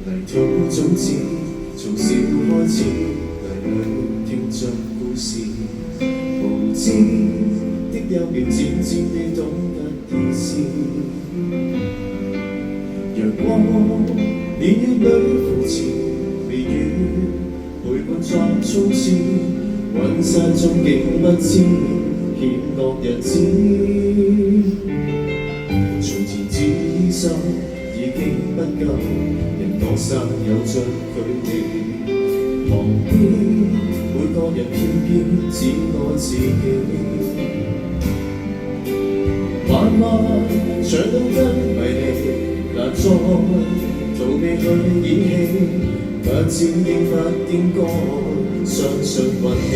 泥土種子從小開始，泥裏聽着故事，無知的幼苗漸漸地懂得意思。陽光年月裏扶持，微雨陪伴作衝刺，雲山中竟不知險惡日子。從前自意心已經不夠，人多生有着距離，旁邊每個人偏偏只愛自己。慢慢長到跟迷離，難再逃避去演戲，不知應不應該相信運氣。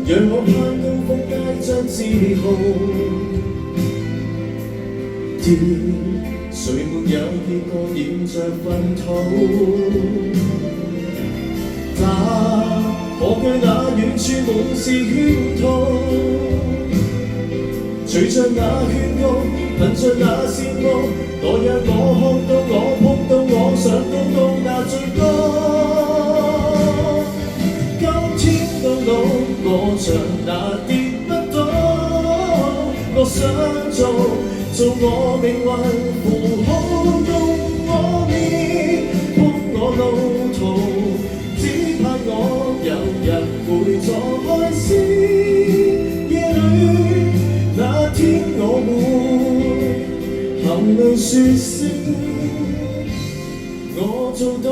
讓我攀高峰階將自豪，天誰沒有見過染着糞土？但可懼那遠處滿是圈套，隨着那勸告，憑着那羨慕，我讓我看到我碰到我想到那最高。今天到老，我像那跌不倒，我想做我命運符號，用我面鋪我路途，只盼我有日會坐開詩夜裏，那天我會含淚説聲，我做到。